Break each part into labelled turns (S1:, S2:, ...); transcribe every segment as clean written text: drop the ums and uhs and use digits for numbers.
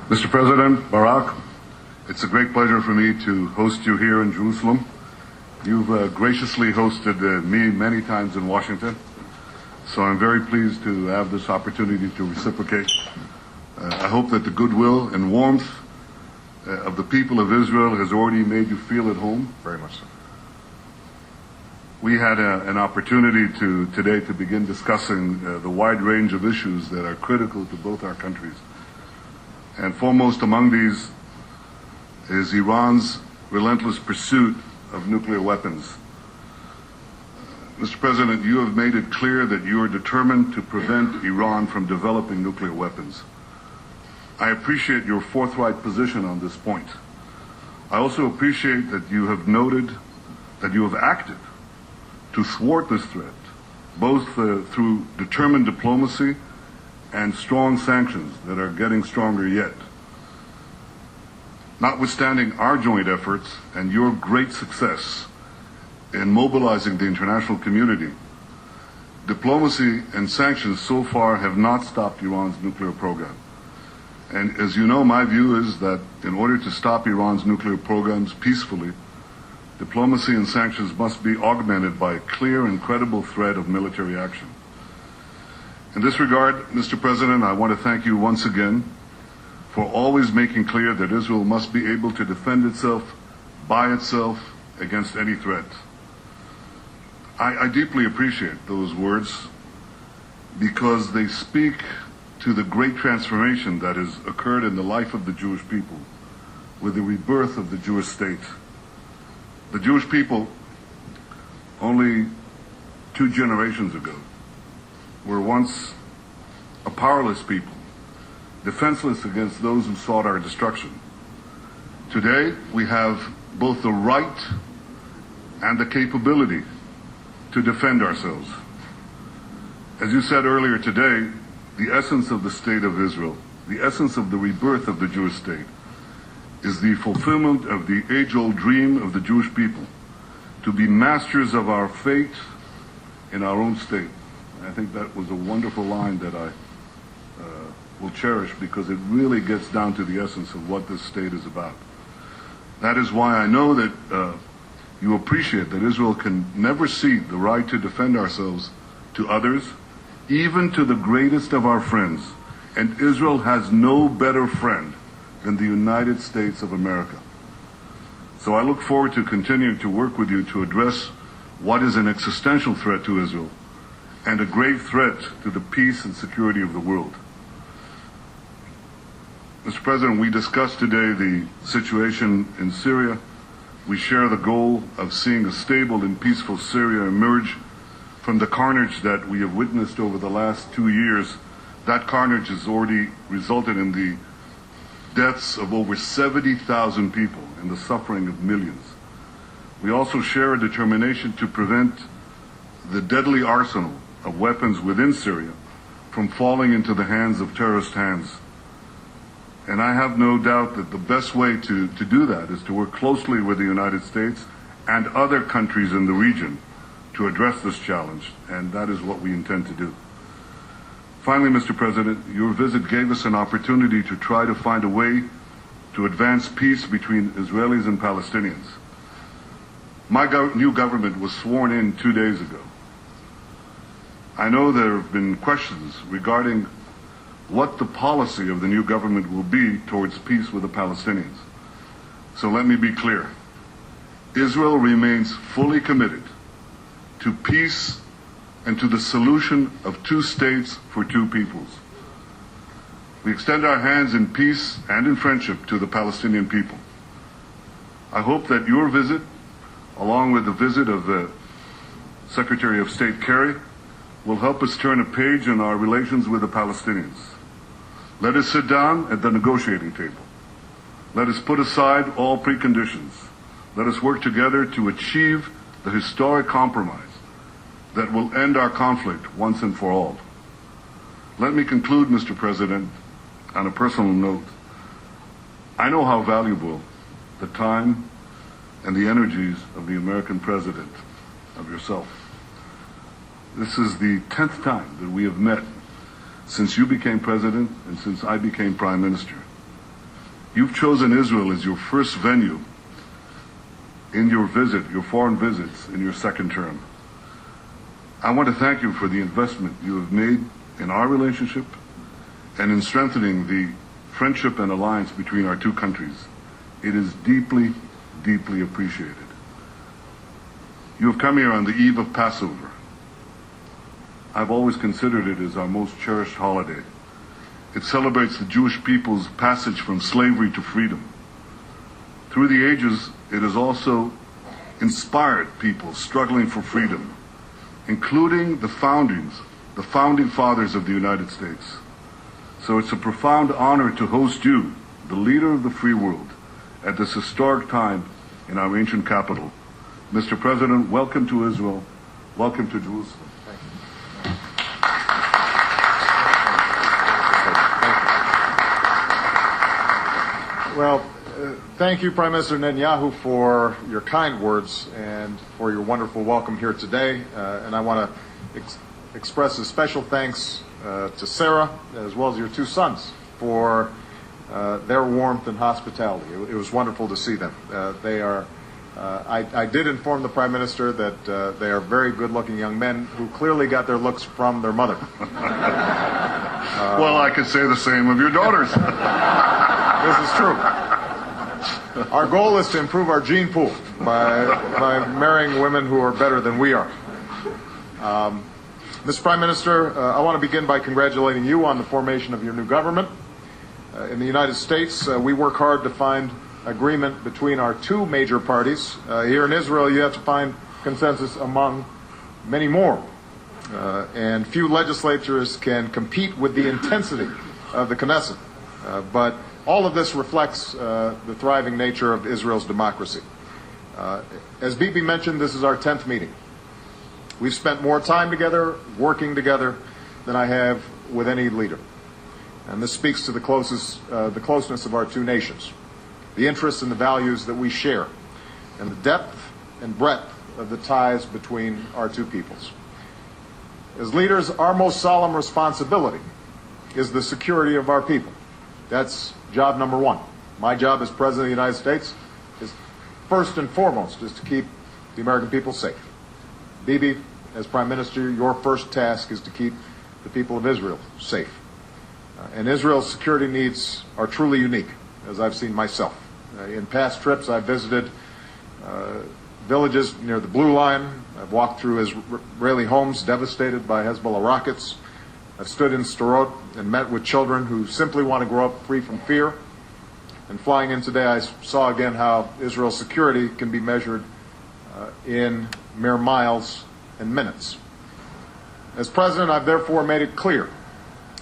S1: Mr. President Barak, it's a great pleasure for me to host you here in Jerusalem. You've graciously hosted me many times in Washington, so I'm very pleased to have this opportunity to reciprocate. I hope that the goodwill and warmth of the people of Israel has already made you feel at home.
S2: Very much so.
S1: We had an opportunity today to begin discussing the wide range of issues that are critical to both our countries. And foremost among these is Iran's relentless pursuit of nuclear weapons. Mr. President, you have made it clear that you are determined to prevent Iran from developing nuclear weapons. I appreciate your forthright position on this point. I also appreciate that you have noted that you have acted to thwart this threat, both through determined diplomacy and strong sanctions that are getting stronger yet. Notwithstanding our joint efforts and your great success in mobilizing the international community, diplomacy and sanctions so far have not stopped Iran's nuclear program. And as you know, my view is that in order to stop Iran's nuclear programs peacefully, diplomacy and sanctions must be augmented by a clear and credible threat of military action. In this regard, Mr. President, I want to thank you once again for always making clear that Israel must be able to defend itself by itself against any threat. I deeply appreciate those words because they speak to the great transformation that has occurred in the life of the Jewish people with the rebirth of the Jewish state. The Jewish people, only 2 generations ago, were once a powerless people, defenseless against those who sought our destruction. Today, we have both the right and the capability to defend ourselves. As you said earlier today, the essence of the state of Israel, the essence of the rebirth of the Jewish state, is the fulfillment of the age-old dream of the Jewish people to be masters of our fate in our own state. And I think that was a wonderful line that I will cherish because it really gets down to the essence of what this state is about. That is why I know that you appreciate that Israel can never cede the right to defend ourselves to others, even to the greatest of our friends. And Israel has no better friend than the United States of America. So I look forward to continuing to work with you to address what is an existential threat to Israel and a great threat to the peace and security of the world. Mr. President, we discussed today the situation in Syria. We share the goal of seeing a stable and peaceful Syria emerge from the carnage that we have witnessed over the last 2 years. That carnage has already resulted in the deaths of over 70,000 people and the suffering of millions. We also share a determination to prevent the deadly arsenal of weapons within Syria from falling into the hands of terrorist hands. And I have no doubt that the best way to do that is to work closely with the United States and other countries in the region to address this challenge, and that is what we intend to do. Finally, Mr. President, your visit gave us an opportunity to try to find a way to advance peace between Israelis and Palestinians. My new government was sworn in 2 days ago. I know there have been questions regarding what the policy of the new government will be towards peace with the Palestinians. So let me be clear. Israel remains fully committed to peace and to the solution of 2 states for 2 peoples. We extend our hands in peace and in friendship to the Palestinian people. I hope that your visit, along with the visit of the Secretary of State Kerry, will help us turn a page in our relations with the Palestinians. Let us sit down at the negotiating table. Let us put aside all preconditions. Let us work together to achieve the historic compromise that will end our conflict once and for all. Let me conclude, Mr. President, on a personal note. I know how valuable the time and the energies of the American president, of yourself. This is the 10th time that we have met since you became president and since I became prime minister. You've chosen Israel as your first venue in your foreign visits in your second term. I want to thank you for the investment you have made in our relationship and in strengthening the friendship and alliance between our two countries. It is deeply, deeply appreciated. You have come here on the eve of Passover. I've always considered it as our most cherished holiday. It celebrates the Jewish people's passage from slavery to freedom. Through the ages, it has also inspired people struggling for freedom, including the founding fathers of the United States. So it's a profound honor to host you, the leader of the free world, at this historic time in our ancient capital. Mr. President, welcome to Israel. Welcome to Jerusalem. Thank you.
S2: Well, thank you, Prime Minister Netanyahu, for your kind words and for your wonderful welcome here today. And I want to express a special thanks to Sarah, as well as your two sons, for their warmth and hospitality. It was wonderful to see them. I did inform the Prime Minister that they are very good-looking young men who clearly got their looks from their mother.
S1: Well, I could say the same of your daughters.
S2: This is true. Our goal is to improve our gene pool by marrying women who are better than we are. Mr. Prime Minister, I want to begin by congratulating you on the formation of your new government. In the United States, we work hard to find agreement between our two major parties. Here in Israel, you have to find consensus among many more. And few legislatures can compete with the intensity of the Knesset. But all of this reflects the thriving nature of Israel's democracy. As Bibi mentioned, this is our 10th meeting. We've spent more time together, working together, than I have with any leader. And this speaks to the closeness of our two nations, the interests and the values that we share, and the depth and breadth of the ties between our two peoples. As leaders, our most solemn responsibility is the security of our people. That's job number one. My job as President of the United States is first and foremost is to keep the American people safe. Bibi, as Prime Minister, your first task is to keep the people of Israel safe. And Israel's security needs are truly unique, as I've seen myself. In past trips, I've visited villages near the Blue Line. I've walked through Israeli homes devastated by Hezbollah rockets. I've stood in Sderot and met with children who simply want to grow up free from fear. And flying in today, I saw again how Israel's security can be measured in mere miles and minutes. As President, I've therefore made it clear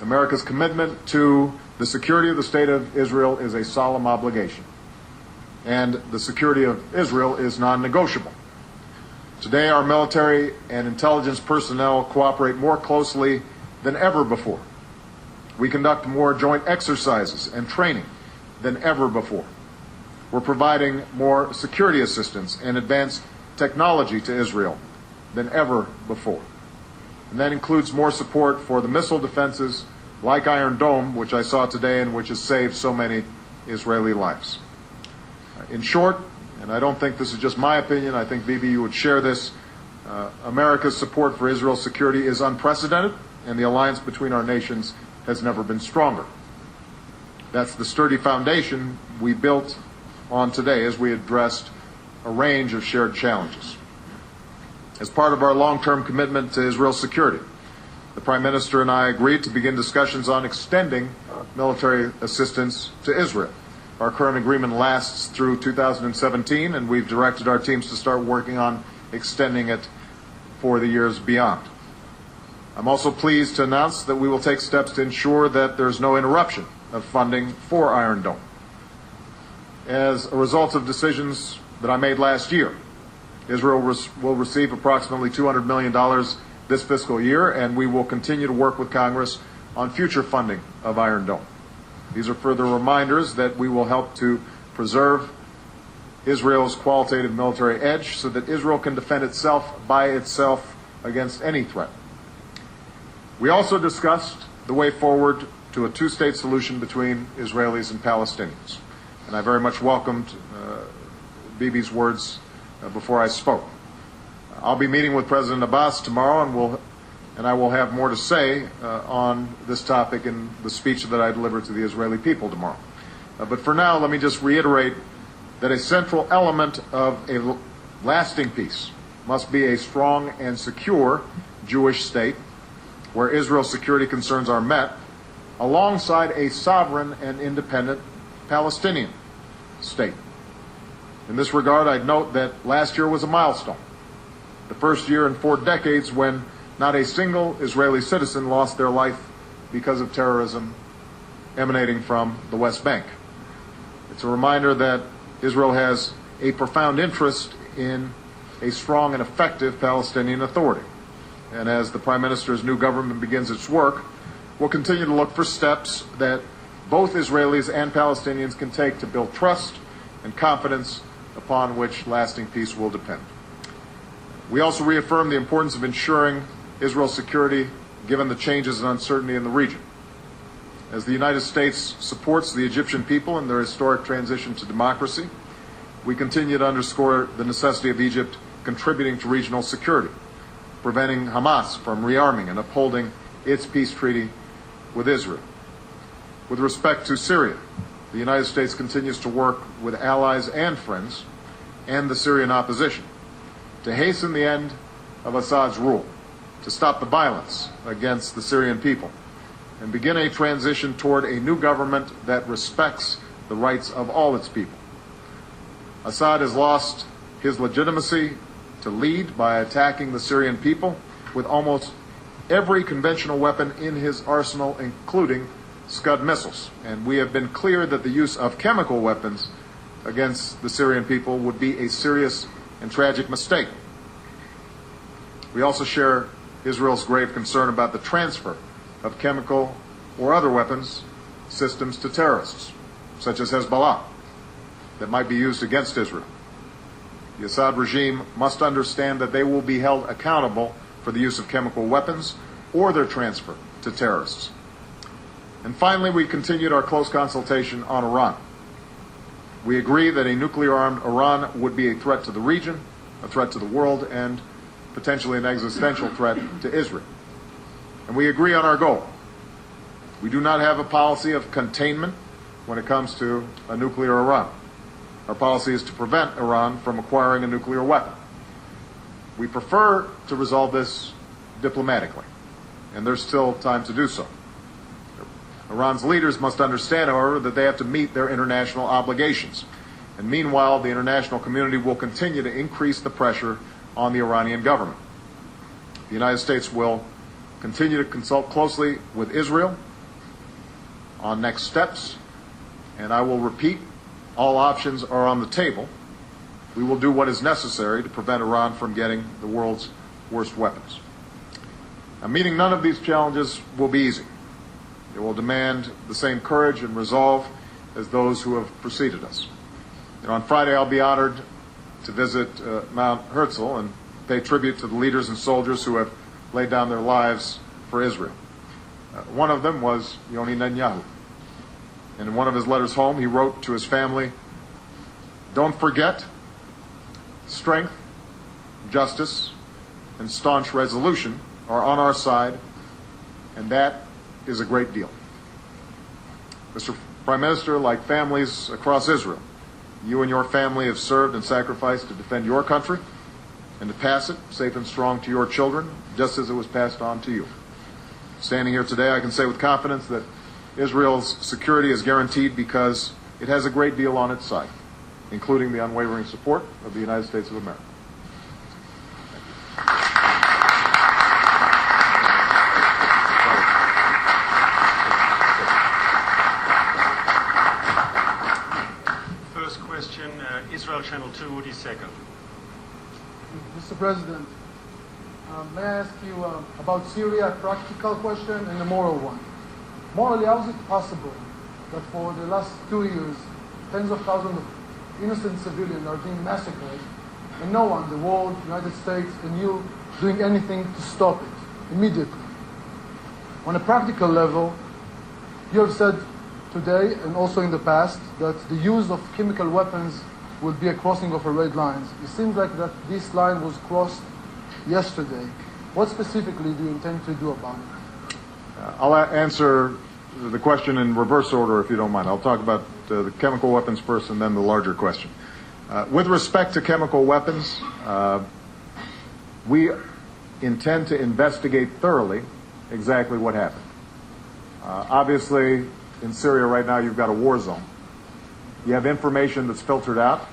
S2: America's commitment to the security of the State of Israel is a solemn obligation, and the security of Israel is non-negotiable. Today, our military and intelligence personnel cooperate more closely than ever before. We conduct more joint exercises and training than ever before. We're providing more security assistance and advanced technology to Israel than ever before. And that includes more support for the missile defenses like Iron Dome, which I saw today and which has saved so many Israeli lives. In short, and I don't think this is just my opinion, I think, Bibi, you would share this, America's support for Israel's security is unprecedented, and the alliance between our nations has never been stronger. That's the sturdy foundation we built on today as we addressed a range of shared challenges. As part of our long-term commitment to Israel's security, the Prime Minister and I agreed to begin discussions on extending military assistance to Israel. Our current agreement lasts through 2017, and we've directed our teams to start working on extending it for the years beyond. I'm also pleased to announce that we will take steps to ensure that there's no interruption of funding for Iron Dome. As a result of decisions that I made last year, Israel will receive approximately $200 million this fiscal year, and we will continue to work with Congress on future funding of Iron Dome. These are further reminders that we will help to preserve Israel's qualitative military edge so that Israel can defend itself by itself against any threat. We also discussed the way forward to a two-state solution between Israelis and Palestinians. and I very much welcomed Bibi's words before I spoke. I'll be meeting with President Abbas tomorrow, and I will have more to say on this topic in the speech that I deliver to the Israeli people tomorrow. But for now, let me just reiterate that a central element of a lasting peace must be a strong and secure Jewish state where Israel's security concerns are met, alongside a sovereign and independent Palestinian state. In this regard, I'd note that last year was a milestone, the first year in 4 decades when not a single Israeli citizen lost their life because of terrorism emanating from the West Bank. It's a reminder that Israel has a profound interest in a strong and effective Palestinian Authority. And as the Prime Minister's new government begins its work, we'll continue to look for steps that both Israelis and Palestinians can take to build trust and confidence upon which lasting peace will depend. We also reaffirm the importance of ensuring Israel's security given the changes and uncertainty in the region. As the United States supports the Egyptian people in their historic transition to democracy, we continue to underscore the necessity of Egypt contributing to regional security, preventing Hamas from rearming and upholding its peace treaty with Israel. With respect to Syria, the United States continues to work with allies and friends and the Syrian opposition to hasten the end of Assad's rule, to stop the violence against the Syrian people, and begin a transition toward a new government that respects the rights of all its people. Assad has lost his legitimacy to lead by attacking the Syrian people with almost every conventional weapon in his arsenal, including Scud missiles. And we have been clear that the use of chemical weapons against the Syrian people would be a serious and tragic mistake. We also share Israel's grave concern about the transfer of chemical or other weapons systems to terrorists, such as Hezbollah, that might be used against Israel. The Assad regime must understand that they will be held accountable for the use of chemical weapons or their transfer to terrorists. And finally, we continued our close consultation on Iran. We agree that a nuclear-armed Iran would be a threat to the region, a threat to the world, and potentially an existential threat to Israel. And we agree on our goal. We do not have a policy of containment when it comes to a nuclear Iran. Our policy is to prevent Iran from acquiring a nuclear weapon. We prefer to resolve this diplomatically, and there's still time to do so. Iran's leaders must understand, however, that they have to meet their international obligations. And meanwhile, the international community will continue to increase the pressure on the Iranian government. The United States will continue to consult closely with Israel on next steps, and I will repeat, all options are on the table. We will do what is necessary to prevent Iran from getting the world's worst weapons. Now, meeting none of these challenges will be easy. It will demand the same courage and resolve as those who have preceded us. And on Friday, I'll be honored to visit Mount Herzl and pay tribute to the leaders and soldiers who have laid down their lives for Israel. One of them was Yoni Netanyahu. And in one of his letters home, he wrote to his family, "Don't forget, strength, justice, and staunch resolution are on our side, and that is a great deal." Mr. Prime Minister, like families across Israel, you and your family have served and sacrificed to defend your country and to pass it safe and strong to your children, just as it was passed on to you. Standing here today, I can say with confidence that Israel's security is guaranteed because it has a great deal on its side, including the unwavering support of the United States of America.
S3: First question, Israel Channel 2, Udi Segal.
S4: Mr. President, may I ask you about Syria, a practical question and a moral one? Morally, how is it possible that for the last 2 years, tens of thousands of innocent civilians are being massacred, and no one, the world, United States, and you, doing anything to stop it immediately? On a practical level, you have said to today and also in the past that the use of chemical weapons would be a crossing of a red line. It seems like that this line was crossed yesterday. What specifically do you intend to do about it?
S2: I'll answer the question in reverse order, if you don't mind. I'll talk about the chemical weapons first and then the larger question. With respect to chemical weapons, we intend to investigate thoroughly exactly what happened. Obviously, in Syria right now, you've got a war zone. You have information that's filtered out,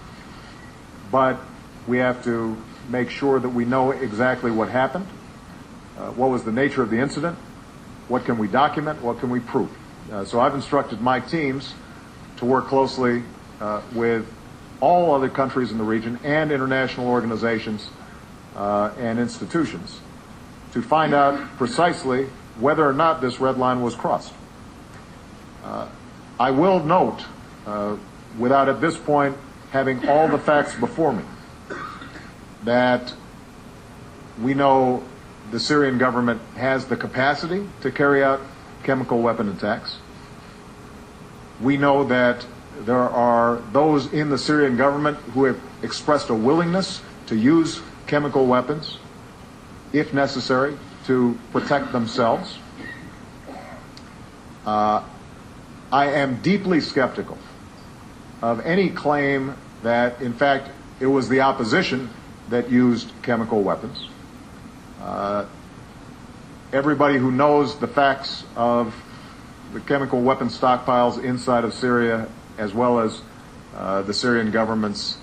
S2: but we have to make sure that we know exactly what happened, what was the nature of the incident, what can we document, what can we prove. So I've instructed my teams to work closely with all other countries in the region and international organizations and institutions to find out precisely whether or not this red line was crossed. I will note, without at this point having all the facts before me, that we know the Syrian government has the capacity to carry out chemical weapon attacks. We know that there are those in the Syrian government who have expressed a willingness to use chemical weapons, if necessary, to protect themselves. I am deeply skeptical of any claim that, in fact, it was the opposition that used chemical weapons. Everybody who knows the facts of the chemical weapon stockpiles inside of Syria, as well as the Syrian government's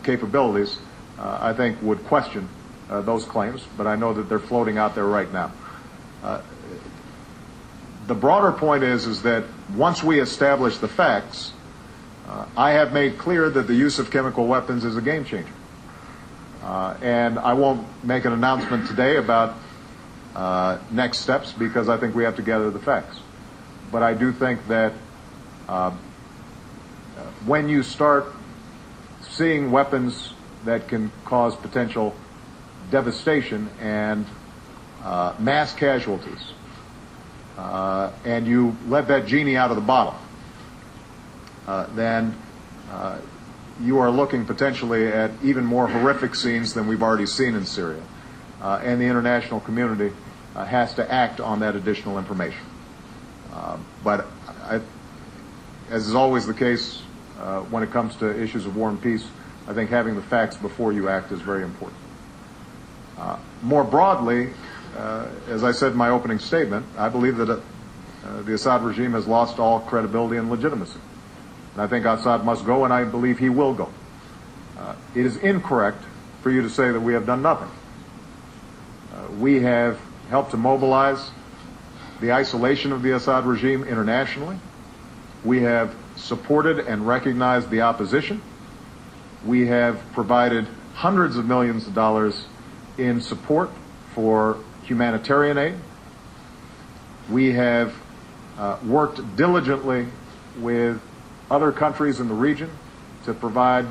S2: capabilities, I think would question those claims, but I know that they're floating out there right now. The broader point is that once we establish the facts, I have made clear that the use of chemical weapons is a game changer. And I won't make an announcement today about next steps because I think we have to gather the facts. But I do think that when you start seeing weapons that can cause potential devastation and mass casualties, and you let that genie out of the bottle, then you are looking potentially at even more horrific scenes than we've already seen in Syria. And the international community has to act on that additional information. But as is always the case when it comes to issues of war and peace, I think having the facts before you act is very important. More broadly, as I said in my opening statement, I believe that the Assad regime has lost all credibility and legitimacy. And I think Assad must go, and I believe he will go. It is incorrect for you to say that we have done nothing. We have helped to mobilize the isolation of the Assad regime internationally. We have supported and recognized the opposition. We have provided hundreds of millions of dollars in support for humanitarian aid. We have worked diligently with other countries in the region to provide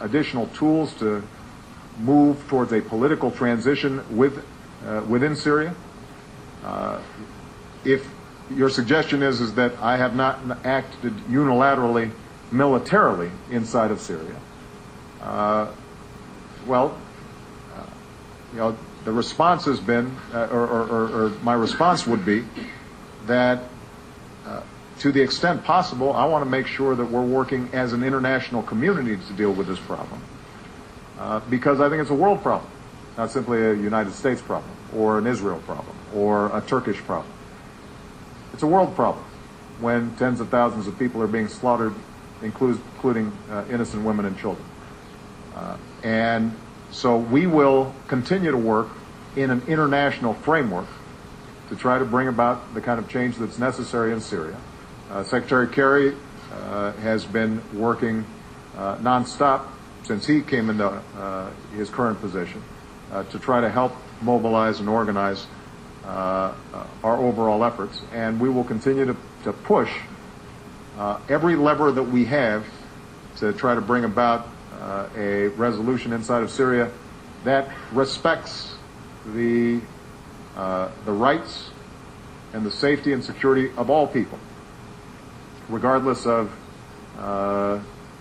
S2: additional tools to move towards a political transition within Syria. If your suggestion is that I have not acted unilaterally, militarily inside of Syria, the response has been, or my response would be, that to the extent possible, I want to make sure that we're working as an international community to deal with this problem, because I think it's a world problem, not simply a United States problem, or an Israel problem, or a Turkish problem. It's a world problem when tens of thousands of people are being slaughtered, including innocent women and children. And so we will continue to work in an international framework to try to bring about the kind of change that's necessary in Syria. Secretary Kerry has been working nonstop since he came into his current position to try to help mobilize and organize our overall efforts. And we will continue to push every lever that we have to try to bring about a resolution inside of Syria that respects the rights and the safety and security of all people. regardless of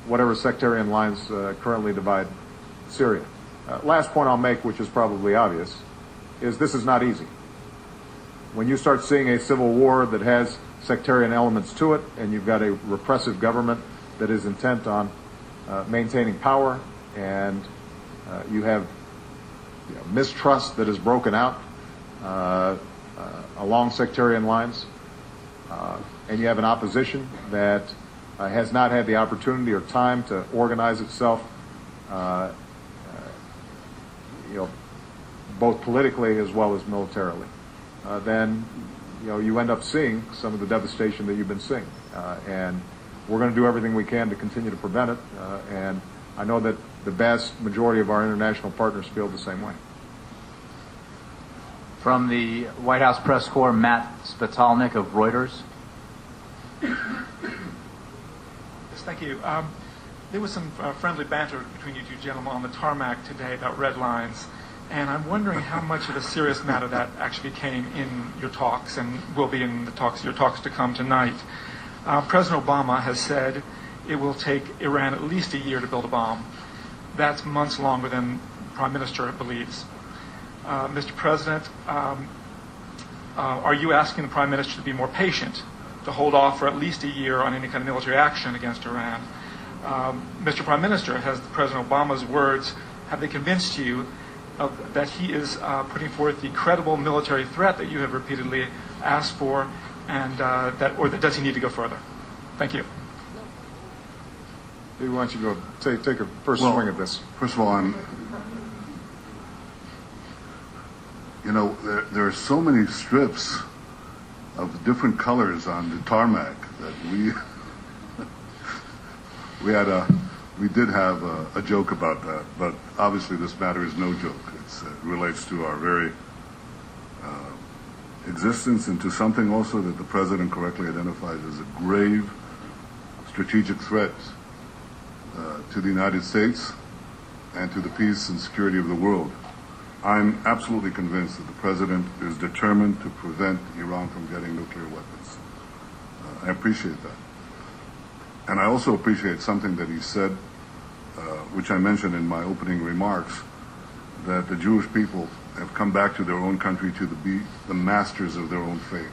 S2: whatever sectarian lines currently divide Syria. Last point I'll make, which is probably obvious, is this is not easy. When you start seeing a civil war that has sectarian elements to it, and you've got a repressive government that is intent on maintaining power, and you have mistrust that is broken out along sectarian lines, and you have an opposition that has not had the opportunity or time to organize itself, both politically as well as militarily, then you end up seeing some of the devastation that you've been seeing, and we're going to do everything we can to continue to prevent it, and I know that the vast majority of our international partners feel the same way.
S5: From the White House press corps, Matt Spatalnik of Reuters.
S6: Yes, thank you. There was some friendly banter between you two gentlemen on the tarmac today about red lines, and I'm wondering how much of a serious matter that actually became in your talks and will be in your talks to come tonight. President Obama has said it will take Iran at least a year to build a bomb. That's months longer than the Prime Minister believes. Mr. President, are you asking the Prime Minister to be more patient, to hold off for at least a year on any kind of military action against Iran? Mr. Prime Minister, has President Obama's words, have they convinced you that he is putting forth the credible military threat that you have repeatedly asked for, and or does he need to go further? Thank you.
S2: Why don't you go take a first swing at this?
S1: First of all, there are so many strips of different colors on the tarmac that we did have a joke about that, but obviously this matter is no joke. It relates to our very existence and to something also that the President correctly identified as a grave strategic threat to the United States and to the peace and security of the world. I'm absolutely convinced that the President is determined to prevent Iran from getting nuclear weapons. I appreciate that. And I also appreciate something that he said, which I mentioned in my opening remarks, that the Jewish people have come back to their own country to be the masters of their own fate.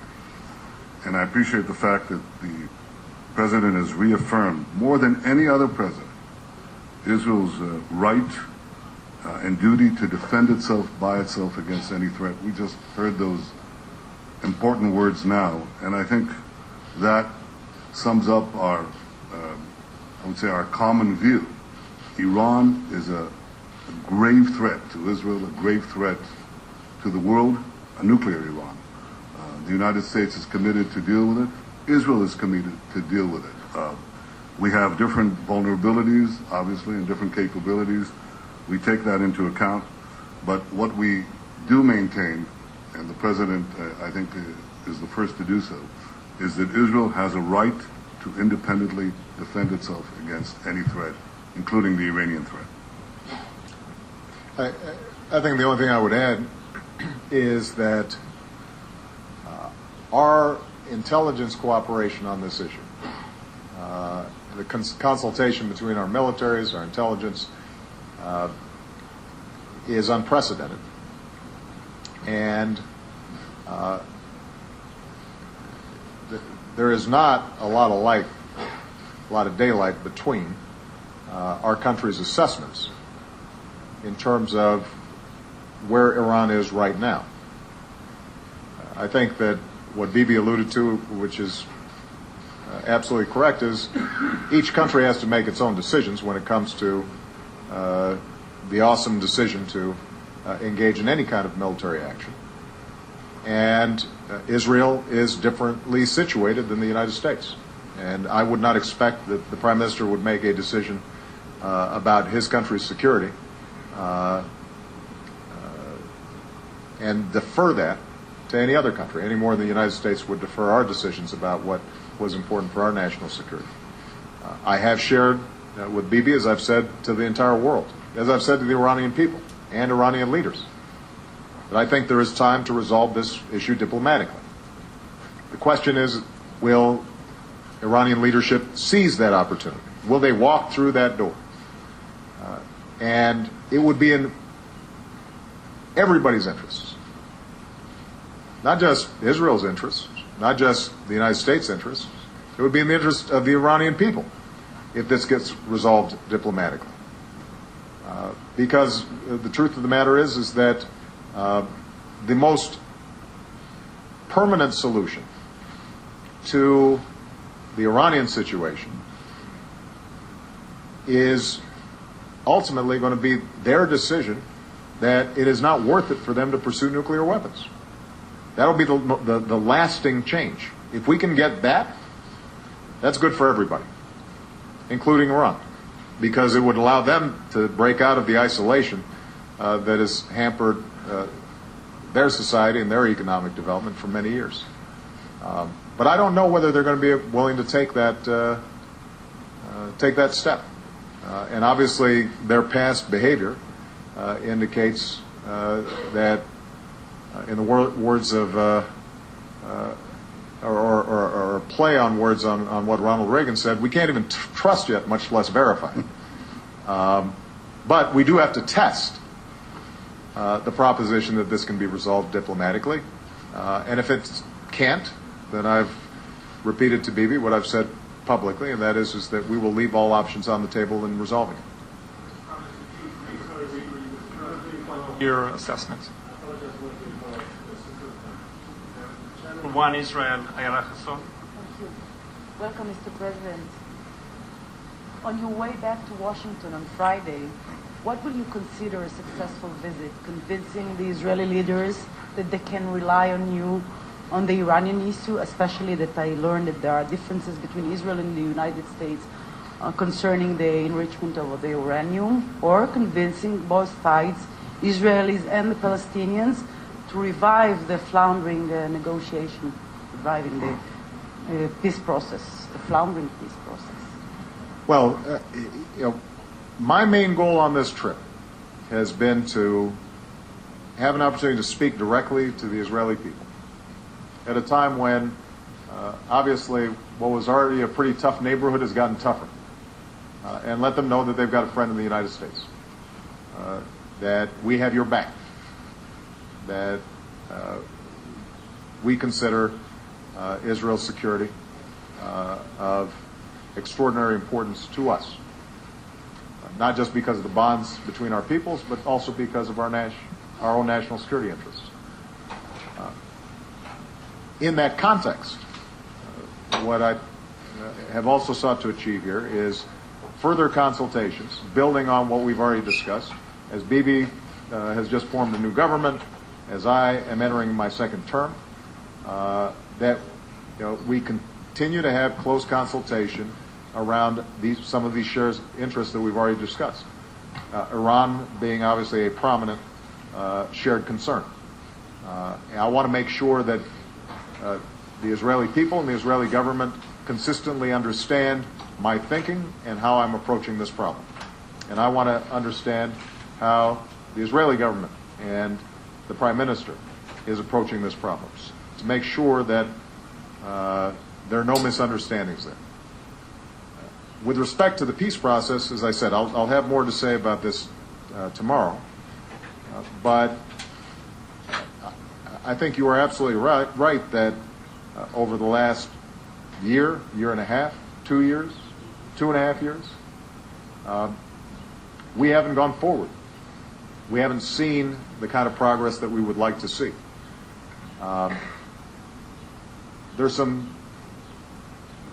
S1: And I appreciate the fact that the President has reaffirmed, more than any other president, Israel's right and duty to defend itself by itself against any threat. We just heard those important words now, and I think that sums up our, I would say, our common view. Iran is a grave threat to Israel, a grave threat to the world, a nuclear Iran. The United States is committed to deal with it. Israel is committed to deal with it. We have different vulnerabilities, obviously, and different capabilities. We take that into account. But what we do maintain, and the President, I think, is the first to do so, is that Israel has a right to independently defend itself against any threat, including the Iranian threat.
S2: I think the only thing I would add is that our intelligence cooperation on this issue, the consultation between our militaries, our intelligence, is unprecedented. And there is not a lot of daylight between our country's assessments in terms of where Iran is right now. I think that what Bibi alluded to, which is absolutely correct, is each country has to make its own decisions when it comes to the awesome decision to engage in any kind of military action. And Israel is differently situated than the United States. And I would not expect that the Prime Minister would make a decision about his country's security and defer that to any other country, any more than the United States would defer our decisions about what was important for our national security. I have shared with Bibi, as I've said to the entire world, as I've said to the Iranian people and Iranian leaders, that I think there is time to resolve this issue diplomatically. The question is, will Iranian leadership seize that opportunity? Will they walk through that door? And it would be in everybody's interests, not just Israel's interests, not just the United States' interests. It would be in the interest of the Iranian people if this gets resolved diplomatically. Because the truth of the matter is that the most permanent solution to the Iranian situation is ultimately going to be their decision that it is not worth it for them to pursue nuclear weapons. That'll be the lasting change. If we can get that, that's good for everybody, including Iran, because it would allow them to break out of the isolation that has hampered their society and their economic development for many years. But I don't know whether they're going to be willing to take that step. And obviously, their past behavior indicates that, in the words of, or a play on words on what Ronald Reagan said, we can't even trust yet, much less verify. But we do have to test the proposition that this can be resolved diplomatically. And if it can't, then I've repeated to Bibi what I've said publicly, and that is that we will leave all options on the table in resolving it.
S6: Your assessment.
S3: One Israel, Ayala Hassan.
S7: Thank you. Welcome, Mr. President. On your way back to Washington on Friday, what will you consider a successful visit? Convincing the Israeli leaders that they can rely on you on the Iranian issue, especially that I learned that there are differences between Israel and the United States concerning the enrichment of the uranium, or convincing both sides, Israelis and the Palestinians, to revive the floundering negotiation, reviving the peace process, the floundering peace process?
S2: Well, my main goal on this trip has been to have an opportunity to speak directly to the Israeli people at a time when, obviously, what was already a pretty tough neighborhood has gotten tougher, and let them know that they've got a friend in the United States, that we have your back, that we consider Israel's security of extraordinary importance to us, not just because of the bonds between our peoples, but also because of our own national security interests. In that context, what I have also sought to achieve here is further consultations, building on what we've already discussed. As Bibi has just formed a new government, as I am entering my second term, that we continue to have close consultation around some of these shared interests that we've already discussed. Iran being obviously a prominent shared concern. And I want to make sure that the Israeli people and the Israeli government consistently understand my thinking and how I'm approaching this problem. And I want to understand how the Israeli government and the Prime Minister is approaching this problem, to make sure that there are no misunderstandings there. With respect to the peace process, as I said, I'll have more to say about this tomorrow. But I think you are absolutely right that over the last year and a half, 2 years, 2.5 years, we haven't gone forward. We haven't seen the kind of progress that we would like to see. There's some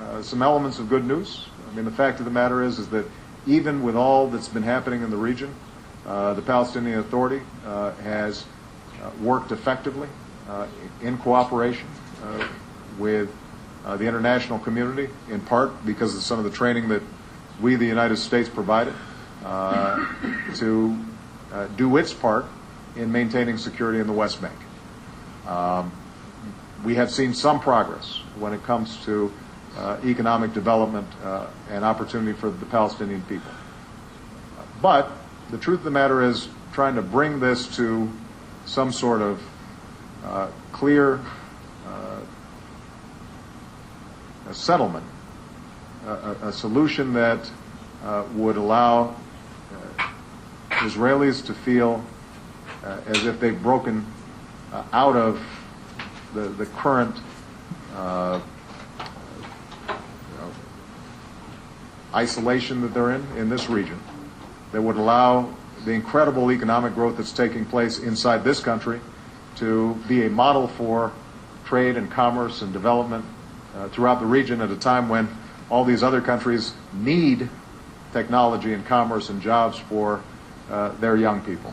S2: elements of good news. I mean, the fact of the matter is that even with all that's been happening in the region, the Palestinian Authority has worked effectively in cooperation with the international community, in part because of some of the training that we, the United States, provided to do its part in maintaining security in the West Bank. We have seen some progress when it comes to economic development and opportunity for the Palestinian people. But the truth of the matter is, trying to bring this to some sort of clear settlement a solution that would allow Israelis to feel as if they've broken out of the current isolation that they're in this region, that would allow the incredible economic growth that's taking place inside this country to be a model for trade and commerce and development throughout the region at a time when all these other countries need technology and commerce and jobs for their young people.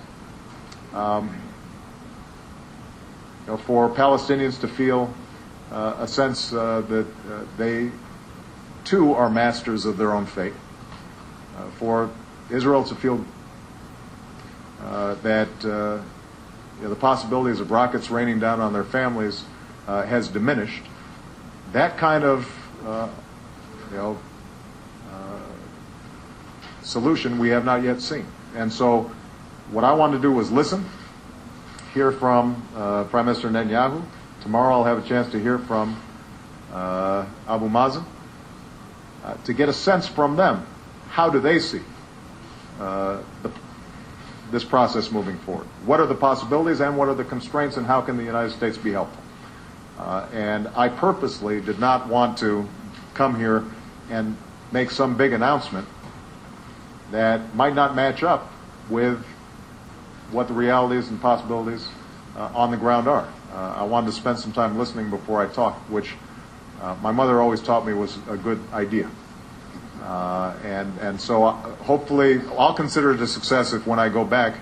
S2: For Palestinians to feel a sense that they too are masters of their own fate. For Israel to feel that the possibilities of rockets raining down on their families has diminished. That kind of solution we have not yet seen. And so what I wanted to do was listen, hear from Prime Minister Netanyahu. Tomorrow I'll have a chance to hear from Abu Mazen to get a sense from them. How do they see this process moving forward? What are the possibilities and what are the constraints, and how can the United States be helpful? And I purposely did not want to come here and make some big announcement that might not match up with what the realities and possibilities on the ground are. I wanted to spend some time listening before I talk, which my mother always taught me was a good idea. And so hopefully I'll consider it a success if when I go back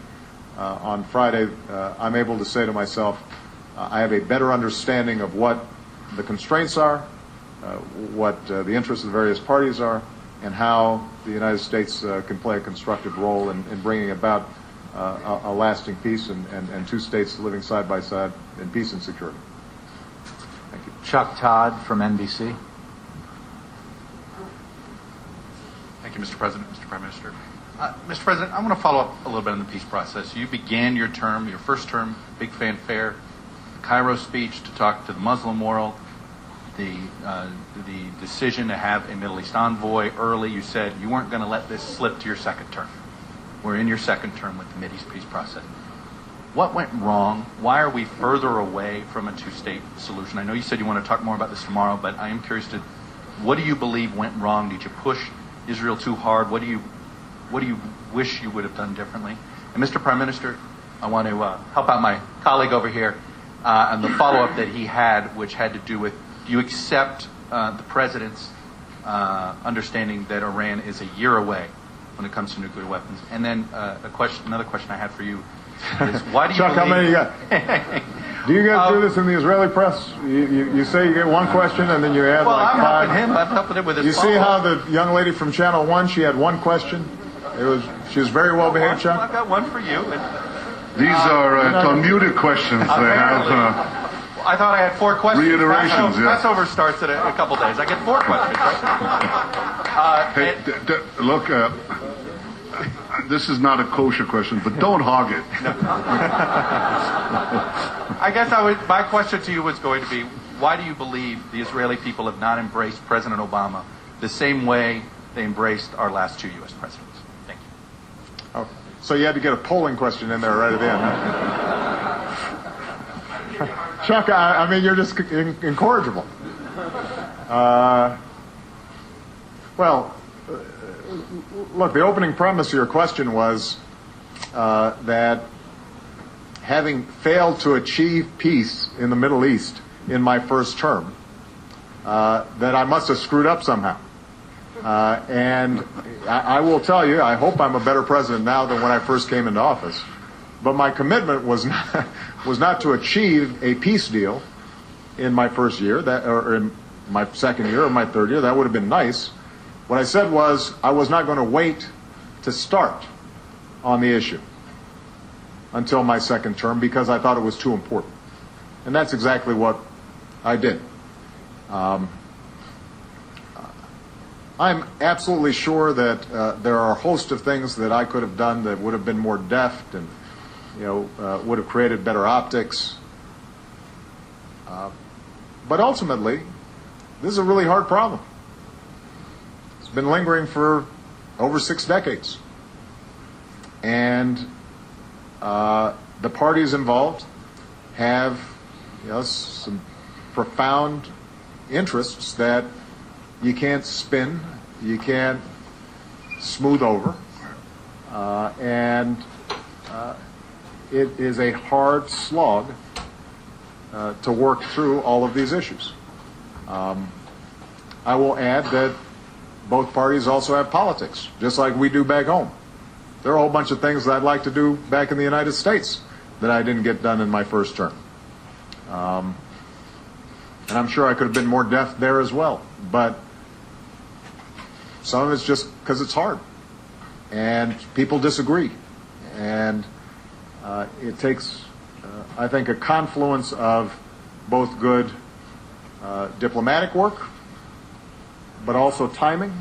S2: on Friday, I'm able to say to myself, I have a better understanding of what the constraints are, what the interests of the various parties are, and how the United States can play a constructive role in bringing about a lasting peace and two states living side by side in peace and security. Thank you.
S5: Chuck Todd from NBC.
S8: Thank you, Mr. President, Mr. Prime Minister. Mr. President, I want to follow up a little bit on the peace process. You began your term, your first term, big fanfare, Cairo speech to talk to the Muslim world, the decision to have a Middle East envoy early. You said you weren't going to let this slip to your second term. We're in your second term with the Mideast peace process. What went wrong? Why are we further away from a two-state solution? I know you said you want to talk more about this tomorrow, but I am curious to, what do you believe went wrong? Did you push Israel too hard? What do you wish you would have done differently? And Mr. Prime Minister, I want to help out my colleague over here and the follow-up that he had, which had to do with, do you accept the President's understanding that Iran is a year away when it comes to nuclear weapons? And then another question I had for you is, why do you
S2: Chuck,
S8: believe...
S2: how many you got? Do you guys do this in the Israeli press? You say you get one question and then you add
S8: Well,
S2: like
S8: I'm
S2: five.
S8: helping him. I'm helping him with his
S2: You see how the young lady from Channel 1, she had one question? She was very well behaved, Chuck?
S8: I've got one for you.
S1: These are Talmudic questions. They have
S8: I thought I had 4 questions.
S1: reiterations.
S8: Passover starts in a couple days. I get 4 questions, right?
S1: Hey, look, this is not a kosher question, but don't hog it.
S8: I guess my question to you was going to be, why do you believe the Israeli people have not embraced President Obama the same way they embraced our last 2 U.S. presidents? Thank you.
S2: Oh, so you had to get a polling question in there right at the end, huh? Chuck, I mean, you're just incorrigible. Look, the opening premise of your question was that having failed to achieve peace in the Middle East in my first term, that I must have screwed up somehow. And I will tell you, I hope I'm a better president now than when I first came into office. But my commitment was not to achieve a peace deal in my first year, or in my second year or my third year. That would have been nice. What I said was I was not going to wait to start on the issue until my second term because I thought it was too important. And that's exactly what I did. I'm absolutely sure that there are a host of things that I could have done that would have been more deft and would have created better optics. But ultimately, this is a really hard problem. been lingering for over 6 decades. And the parties involved have some profound interests that you can't spin, you can't smooth over, and it is a hard slog to work through all of these issues. I will add that both parties also have politics, just like we do back home. There are a whole bunch of things that I'd like to do back in the United States that I didn't get done in my first term. And I'm sure I could have been more deft there as well. But some of it's just because it's hard. And people disagree. And it takes, I think, a confluence of both good diplomatic work, but also timing,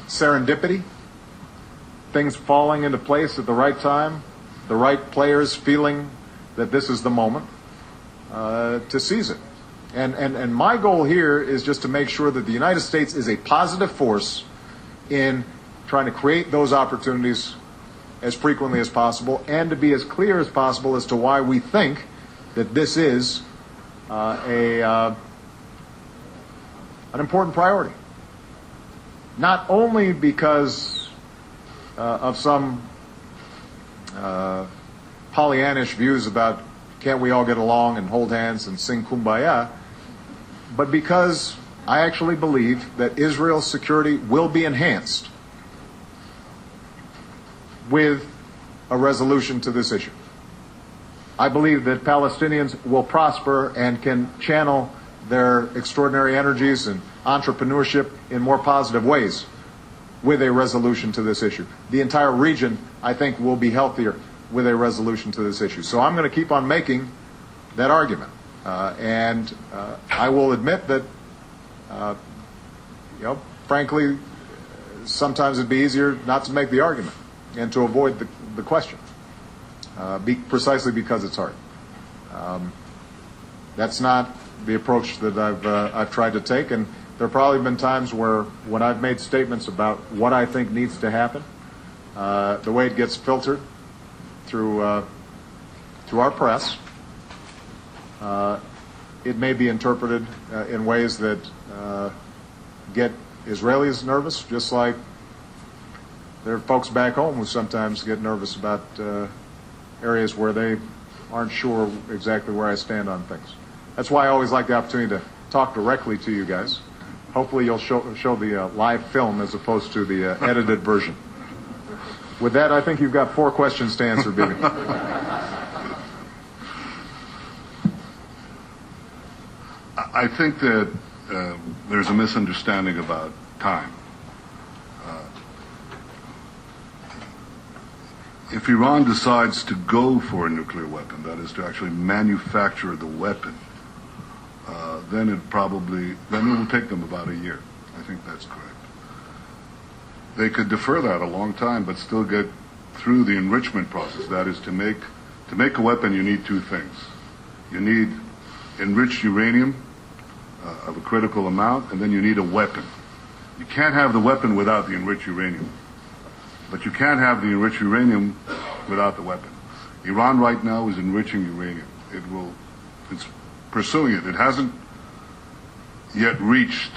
S2: serendipity, things falling into place at the right time, the right players feeling that this is the moment to seize it. And my goal here is just to make sure that the United States is a positive force in trying to create those opportunities as frequently as possible, and to be as clear as possible as to why we think that this is an important priority. Not only because of some Pollyannish views about can't we all get along and hold hands and sing Kumbaya, but because I actually believe that Israel's security will be enhanced with a resolution to this issue. I believe that Palestinians will prosper and can channel their extraordinary energies and entrepreneurship in more positive ways with a resolution to this issue. The entire region, I think, will be healthier with a resolution to this issue. So I'm going to keep on making that argument. And I will admit that, frankly, sometimes it'd be easier not to make the argument and to avoid the question, precisely because it's hard. That's not the approach that I've tried to take, and there have probably been times where when I've made statements about what I think needs to happen, the way it gets filtered through our press, it may be interpreted in ways that get Israelis nervous, just like there are folks back home who sometimes get nervous about areas where they aren't sure exactly where I stand on things. That's why I always like the opportunity to talk directly to you guys. Hopefully you'll show the live film as opposed to the edited version. With that, I think you've got 4 questions to answer, Bibi.
S1: I think that there's a misunderstanding about time. If Iran decides to go for a nuclear weapon, that is to actually manufacture the weapon, then it will take them about a year. I think that's correct. They could defer that a long time, but still get through the enrichment process. That is to make a weapon, you need 2 things. You need enriched uranium of a critical amount, and then you need a weapon. You can't have the weapon without the enriched uranium. But you can't have the enriched uranium without the weapon. Iran right now is enriching uranium. It's pursuing it. It hasn't yet reached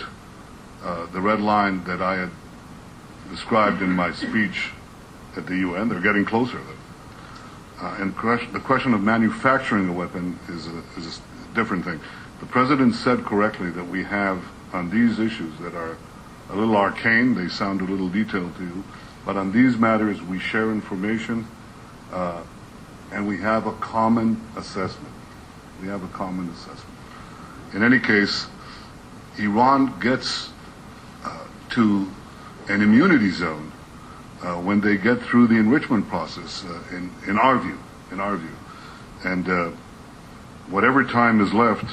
S1: the red line that I had described in my speech at the UN. They're getting closer. And the question of manufacturing a weapon is a different thing. The President said correctly that we have, on these issues that are a little arcane, they sound a little detailed to you, but on these matters we share information and we have a common assessment. In any case, Iran gets to an immunity zone when they get through the enrichment process, in our view. And whatever time is left,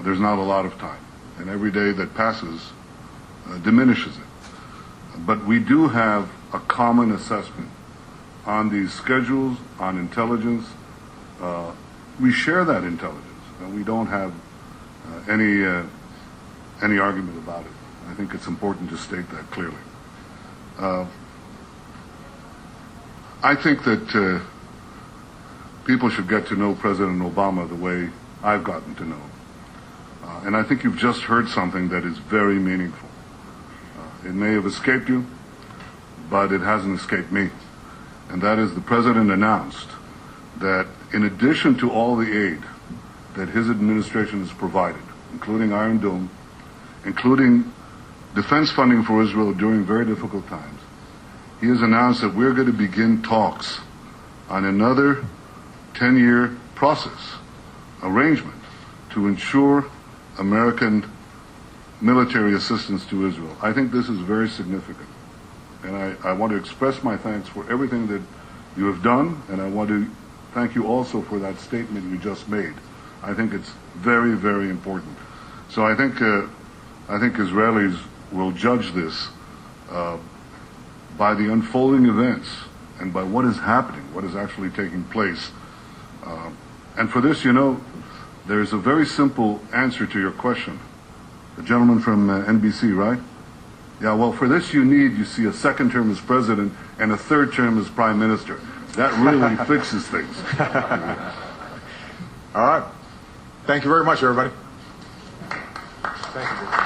S1: there's not a lot of time. And every day that passes diminishes it. But we do have a common assessment on these schedules, on intelligence. We share that intelligence, and we don't have any argument about it. I think it's important to state that clearly. I think that people should get to know President Obama the way I've gotten to know him. And I think you've just heard something that is very meaningful. It may have escaped you, but it hasn't escaped me. And that is the President announced that in addition to all the aid that his administration has provided, including Iron Dome, including defense funding for Israel during very difficult times, he has announced that we're going to begin talks on another 10-year process, arrangement, to ensure American military assistance to Israel. I think this is very significant. And I want to express my thanks for everything that you have done, and I want to thank you also for that statement you just made. I think it's very, very important. So I think Israelis will judge this by the unfolding events and by what is happening, what is actually taking place. And for this, there's a very simple answer to your question. The gentleman from NBC, right? Yeah, well, for this you see, a second term as president and a third term as prime minister. That really fixes things.
S2: All right. Thank you very much, everybody. Thank you.